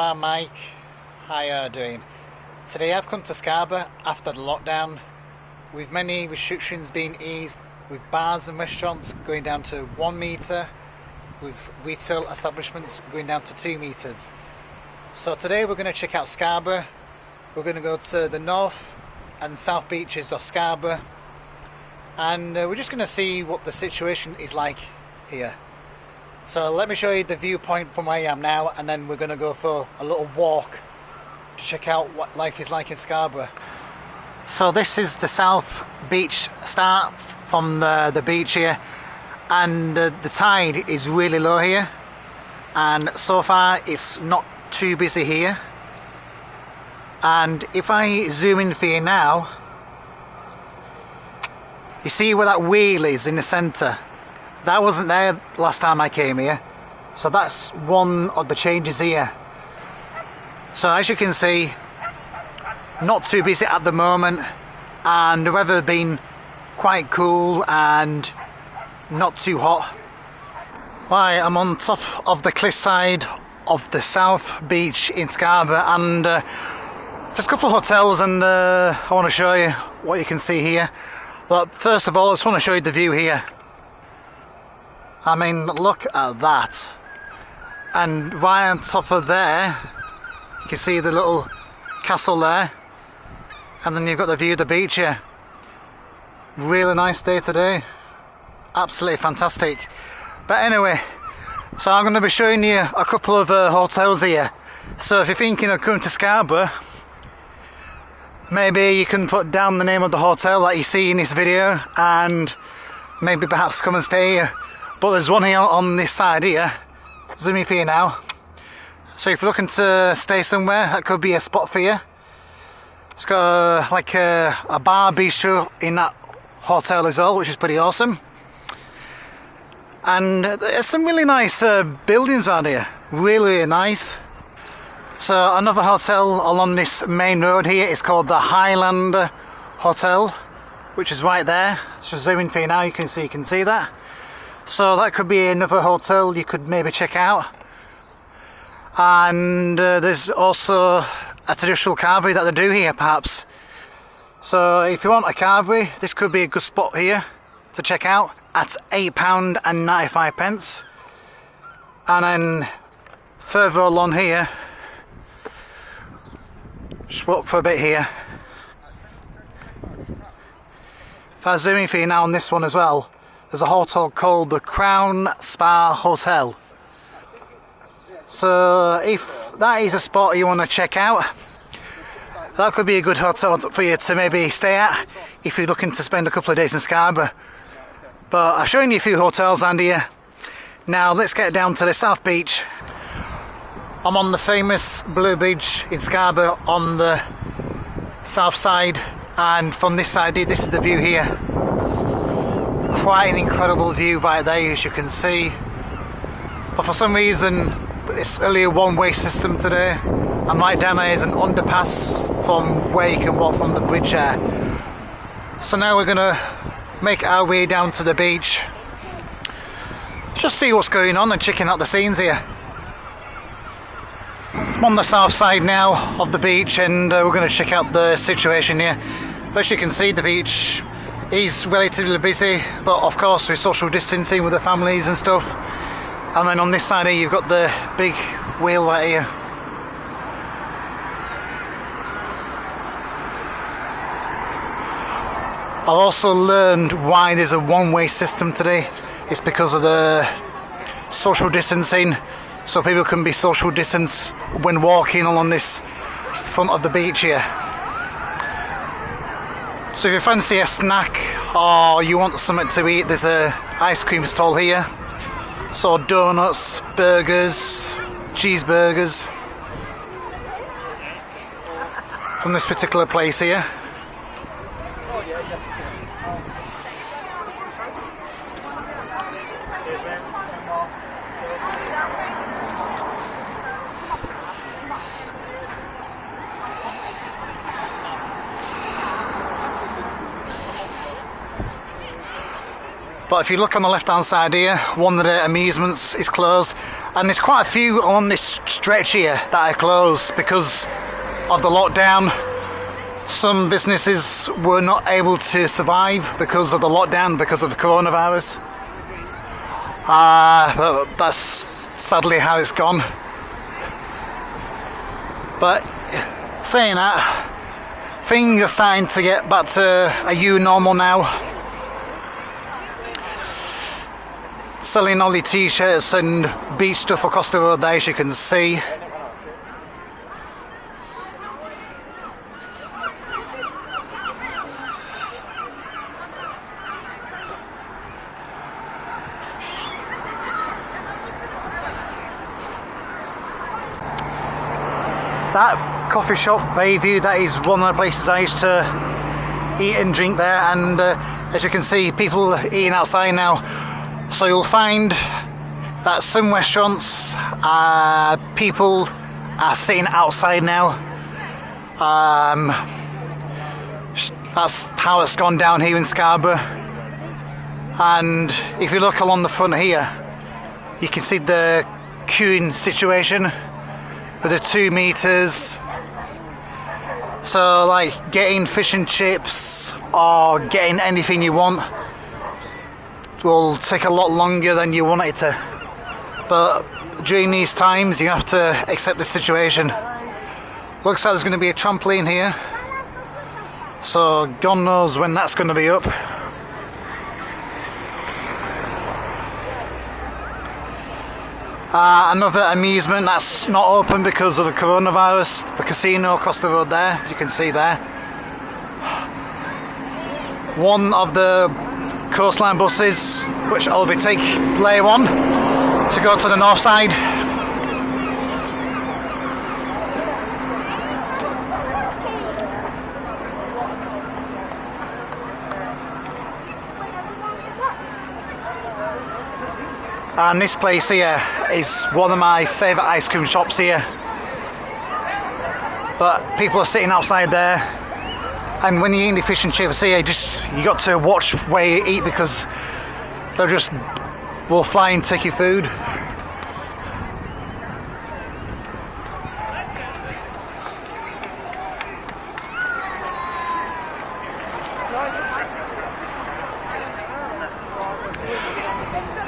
I'm Mike. How are you doing? Today I've come to Scarborough after the lockdown, with many restrictions being eased, with bars and restaurants going down to 1 metre, with retail establishments going down to 2 metres. So today we're going to check out Scarborough. We're going to go to the north and south beaches of Scarborough, and we're just going to see what the situation is like here. So let me show you the viewpoint from where I am now, and then we're going to go for a little walk to check out what life is like in Scarborough. So this is the south beach start from the beach here, and the tide is really low here, and so far it's not too busy here. And if I zoom in for you now, you see where that wheel is in the centre? That wasn't there last time I came here, so that's one of the changes here. So as you can see, not too busy at the moment, and the weather been quite cool and not too hot. Right, I'm on top of the cliffside of the south beach in Scarborough, and just a couple of hotels, and I want to show you what you can see here. But first of all, I just want to show you the view here. I mean, look at that. And right on top of there, you can see the little castle there, and then you've got the view of the beach here. Really nice day today, absolutely fantastic. But anyway, so I'm going to be showing you a couple of hotels here. So if you're thinking of coming to Scarborough, maybe you can put down the name of the hotel that you see in this video, and maybe perhaps come and stay here. But there's one here on this side here, zooming for you now. So if you're looking to stay somewhere, that could be a spot for you. It's got like a bar bistro in that hotel as well, which is pretty awesome. And there's some really nice buildings around here, really nice. So another hotel along this main road here is called the Highlander Hotel, which is right there. Just zooming for you now, you can see that. So that could be another hotel you could maybe check out. And there's also a traditional carvery that they do here perhaps. So if you want a carvery, this could be a good spot here to check out at £8.95. And then further along here, just walk for a bit here. If I zoom in for you now on this one as well, there's a hotel called the Crown Spa Hotel. So if that is a spot you want to check out, that could be a good hotel for you to maybe stay at if you're looking to spend a couple of days in Scarborough. But I've shown you a few hotels around here. Now let's get down to the South Beach. I'm on the famous Blue Bridge in Scarborough on the south side, and from this side here, this is the view here. Quite an incredible view right there, as you can see. But for some reason it's only a one-way system today, and right down there is an underpass from where you can walk from the bridge there. So now we're gonna make our way down to the beach, just see what's going on and checking out the scenes here. I'm on the south side now of the beach, and we're going to check out the situation here. But as you can see, the beach is relatively busy, but of course with social distancing with the families and stuff. And then on this side here you've got the big wheel right here. I've also learned why there's a one-way system today. It's because of the social distancing, so people can be social distance when walking along this front of the beach here. So if you fancy a snack or you want something to eat, there's a ice cream stall here. So donuts, burgers, cheeseburgers from this particular place here. But if you look on the left hand side here, one of the amusements is closed, And there's quite a few on this stretch here that are closed because of the lockdown. Some businesses were not able to survive because of the lockdown, because of the coronavirus. But that's sadly how it's gone. But saying that, things are starting to get back to a new normal now. Selling all the t-shirts and beach stuff across the road there, as you can see. That coffee shop, Bayview, that is one of the places I used to eat and drink there, and as you can see, people are eating outside now. So you'll find that some restaurants, people are sitting outside now. That's how it's gone down here in Scarborough. And if you look along the front here, you can see the queuing situation for the 2 meters. So like getting fish and chips or getting anything you want will take a lot longer than you want it to. But during these times you have to accept the situation. Looks like there's going to be a trampoline here, so God knows when that's going to be up. Another amusement that's not open because of the coronavirus, the casino across the road there, you can see there. One of the coastline buses, which I'll overtake later on to go to the north side. And this place here is one of my favourite ice cream shops here. But people are sitting outside there, and when you're eating the fish and chips here, you got to watch where you eat because will fly and take your food.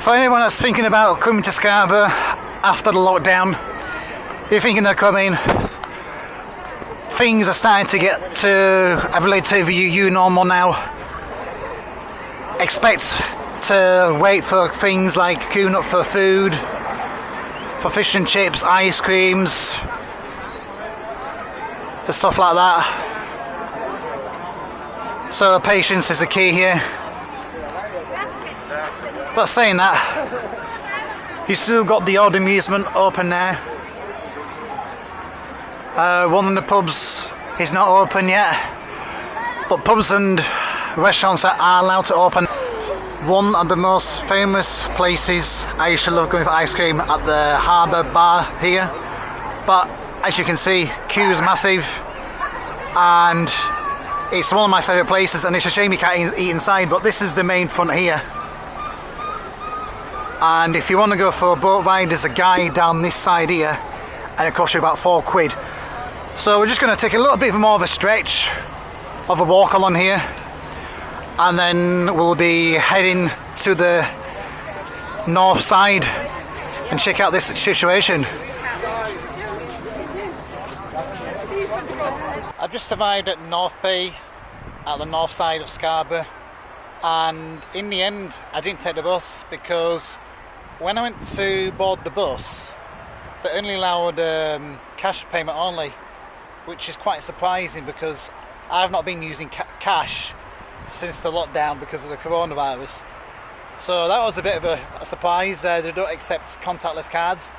For anyone that's thinking about coming to Scarborough after the lockdown, if you're thinking they're coming, things are starting to get to a relatively new normal now. Expect to wait for things like queuing up for food, for fish and chips, ice creams, and stuff like that. So patience is the key here. But saying that, you still got the odd amusement open there. One of the pubs is not open yet, but pubs and restaurants are allowed to open. One of the most famous places I used to love going for ice cream at the Harbour Bar here, but as you can see, queue is massive and it's one of my favourite places, and it's a shame you can't eat inside, but this is the main front here. And if you want to go for a boat ride, there's a guide down this side here, and it costs you about £4. So we're just going to take a little bit more of a stretch of a walk along here, and then we'll be heading to the north side and check out this situation. I've just arrived at North Bay at the north side of Scarborough, and in the end I didn't take the bus because when I went to board the bus they only allowed cash payment only, which is quite surprising because I've not been using cash since the lockdown because of the coronavirus. So that was a bit of a surprise. They don't accept contactless cards.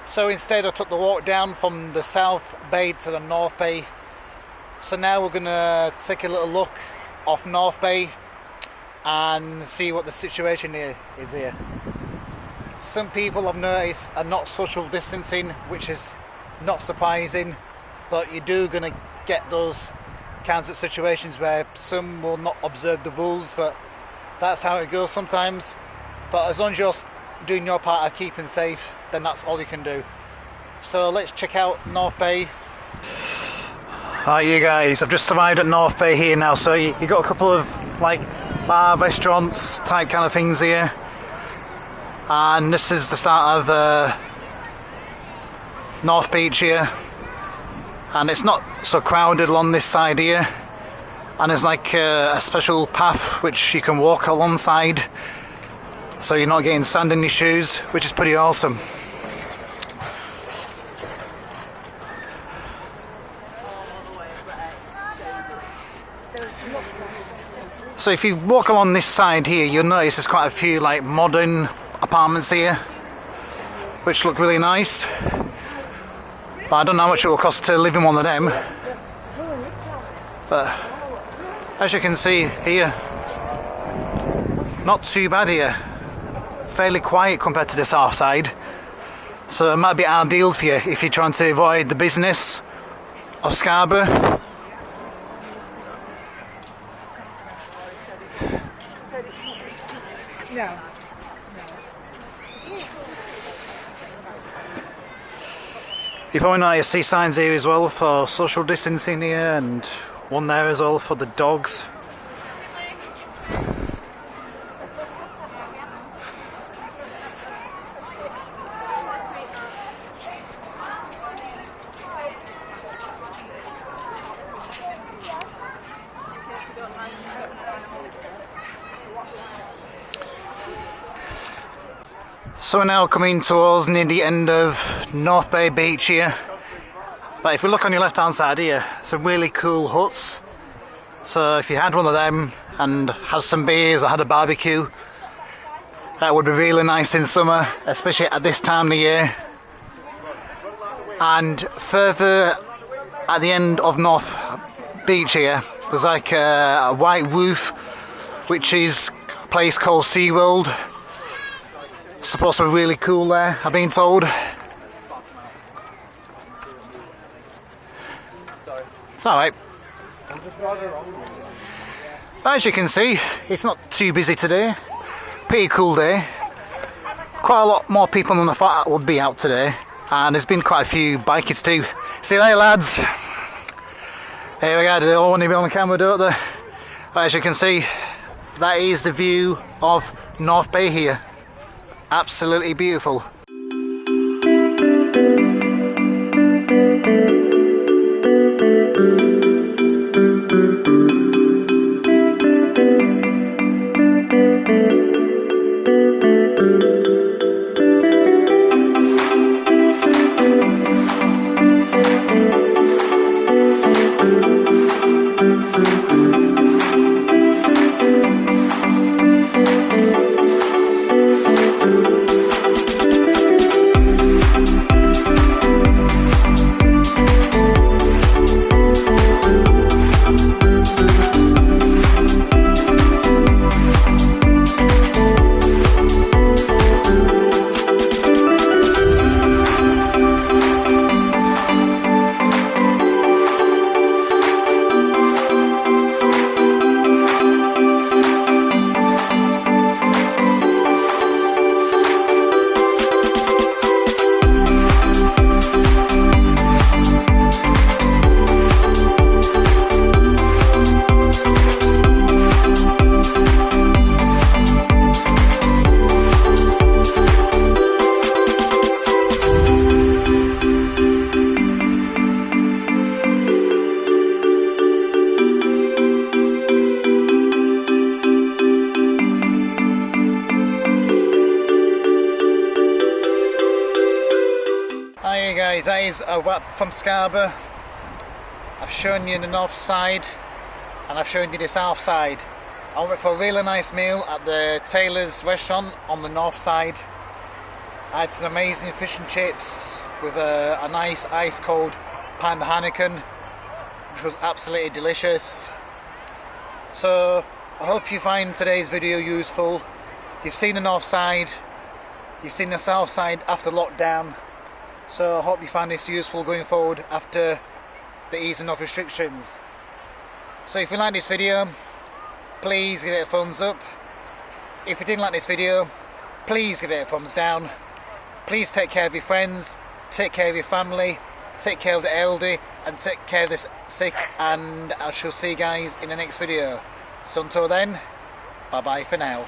So instead I took the walk down from the South Bay to the North Bay. So now we're going to take a little look off North Bay and see what the situation here is here. Some people I've noticed are not social distancing, which is not surprising, but you do going to get those kinds of situations where some will not observe the rules, but that's how it goes sometimes. But as long as you're doing your part of keeping safe, then that's all you can do. So let's check out North Bay. Alright you guys, I've just arrived at North Bay here now, so you got a couple of like bar, restaurants type kind of things here. And this is the start of North Beach here. And it's not so crowded along this side here. And there's like a special path which you can walk alongside, so you're not getting sand in your shoes, which is pretty awesome. So if you walk along this side here, you'll notice there's quite a few like modern apartments here, which look really nice. But I don't know how much it will cost to live in one of them. But as you can see here, not too bad here. Fairly quiet compared to the south side. So it might be ideal for you if you're trying to avoid the business of Scarborough. No. You probably know you see signs here as well for social distancing here, and one there as well for the dogs. So we're now coming towards near the end of North Bay Beach here. But if you look on your left hand side here, some really cool huts. So if you had one of them and had some beers or had a barbecue, that would be really nice in summer, especially at this time of year. And further at the end of North Beach here, there's like a white roof, which is a place called SeaWorld. Supposed to be really cool there, I've been told. It's alright. As you can see, it's not too busy today. Pretty cool day. Quite a lot more people than I thought would be out today. And there's been quite a few bikers too. See you later, lads. Here we go, they all want to be on the camera, don't they? But as you can see, that is the view of North Bay here. Absolutely beautiful. Hi guys, that is a wrap from Scarborough. I've shown you the north side and I've shown you the south side. I went for a really nice meal at the Taylor's restaurant on the north side. I had some amazing fish and chips with a nice ice cold pint of Heineken, which was absolutely delicious. So I hope you find today's video useful. You've seen the north side, you've seen the south side after lockdown. So I hope you find this useful going forward after the easing of restrictions. So if you like this video, please give it a thumbs up. If you didn't like this video, please give it a thumbs down. Please take care of your friends, take care of your family, take care of the elderly, and take care of the sick, and I shall see you guys in the next video. So until then, bye bye for now.